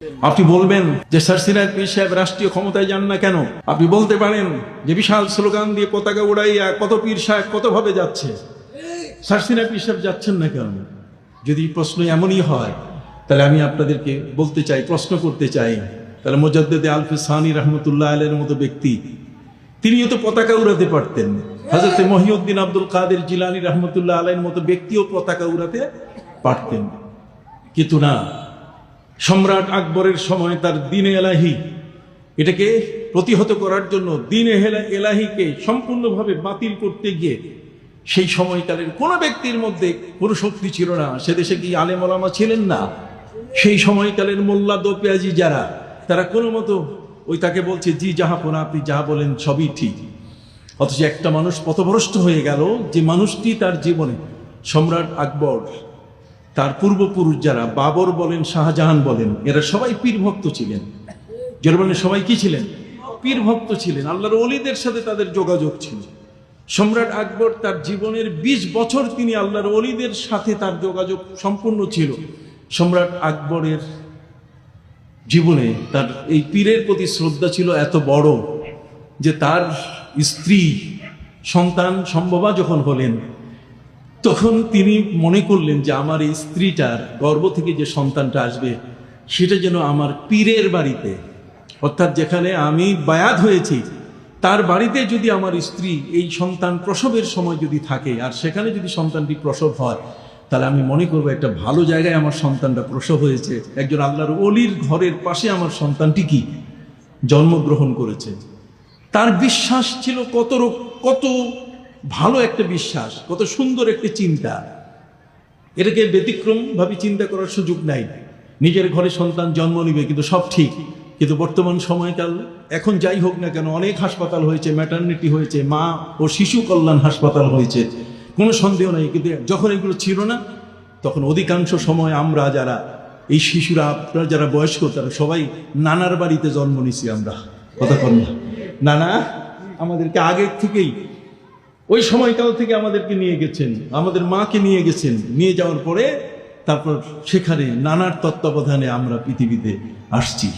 আপনি বলবেন যে সারসিনার পীর সাহেব রাষ্ট্রীয় ক্ষমতায় যান না কেন? আপনি বলতে পারেন যে বিশাল স্লোগান দিয়ে পতাকা উড়াইয়া কত পীর সাহেব কত ভাবে যাচ্ছে, সারসিনার পীর সাহেব যাচ্ছেন না কেন? যদি প্রশ্ন এমনই হয় তাহলে আমি আপনাদেরকে বলতে চাই, প্রশ্ন করতে চাই, তাহলে মুজাদ্দেদে আলফে সানি রহমতুল্লাহ আলাইহির মতো ব্যক্তি তিনিও তো পতাকা উড়াতে পারতেন। হযরত মহিউদ্দিন আব্দুল কাদের জিলানী রহমতুল্লাহ আলাইহির মতো ব্যক্তিও পতাকা উড়াতে পারতেন, কিন্তু না। সম্রাট আকবরের সময় তার দ্বীন-এ এলাহি এটাকে প্রতিহত করার জন্য দ্বীন-এ এলাহিকে সম্পূর্ণভাবে বাতিল করতে গিয়ে সেই সময়কালের কোন ব্যক্তির মধ্যে কোনো শক্তি ছিল না। সে দেশে কি আলেম ওলামা ছিলেন না? সেই সময়কালের মোল্লা দোপিয়াজি যারা, তারা কোনো মতো ওই তাকে বলছে জি জাহাপনা, আপনি যা বলেন সবই ঠিক। অথচ একটা মানুষ পথভ্রষ্ট হয়ে গেল, যে মানুষটি তার জীবনে সম্রাট আকবর, তার পূর্বপুরুষ যারা বাবর বলেন, শাহজাহান বলেন, এরা সবাই পীর ভক্ত ছিলেন। জার্মানের সবাই কি ছিলেন? পীর ভক্ত ছিলেন। আল্লাহর ওলিদের সাথে তাদের যোগাযোগ ছিল। সম্রাট আকবর তার জীবনের 20 বছর তিনি আল্লাহর ওলিদের সাথে তার যোগাযোগ সম্পূর্ণ ছিল। সম্রাট আকবরের জীবনে তার এই পীরের প্রতি শ্রদ্ধা ছিল এত বড় যে তার স্ত্রী সন্তান সম্ভবা যখন হলেন, তখন তিনি মনে করলেন যে আমার এই স্ত্রীটার গর্ভ থেকে যে সন্তানটা আসবে সেটা যেন আমার পীরের বাড়িতে, অর্থাৎ যেখানে আমি বায়াত হয়েছি তার বাড়িতে যদি আমার স্ত্রী এই সন্তান প্রসবের সময় যদি থাকে, আর সেখানে যদি সন্তানটি প্রসব হয়, তাহলে আমি মনে করবো একটা ভালো জায়গায় আমার সন্তানটা প্রসব হয়েছে, একজন আল্লাহর ওলির ঘরের পাশে আমার সন্তানটি কি জন্মগ্রহণ করেছে। তার বিশ্বাস ছিল কত ভালো একটা বিশ্বাস, কত সুন্দর একটা চিন্তা। এটাকে ব্যতিক্রম ভাবে চিন্তা করার সুযোগ নাই। নিজের ঘরে সন্তান জন্ম নিবে, কিন্তু সব ঠিক। কিন্তু বর্তমান সময়কাল, এখন যাই হোক না কেন, অনেক হাসপাতাল হয়েছে, ম্যাটারনিটি হয়েছে, মা ও শিশু কল্যাণ হাসপাতাল হয়েছে, কোনো সন্দেহ নাই। কিন্তু যখন এগুলো ছিল না, তখন অধিকাংশ সময় আমরা যারা এই শিশুরা, আপনারা যারা বয়স্ক, তারা সবাই নানার বাড়িতে জন্ম নিছি আমরা। কথা কন না? নানা আমাদেরকে আগের থেকেই ওই সময়কাল থেকে আমাদেরকে নিয়ে গেছেন, আমাদের মাকে নিয়ে গেছেন। নিয়ে যাওয়ার পরে তারপর সেখানে নানার তত্ত্বাবধানে আমরা পৃথিবীতে আসছি।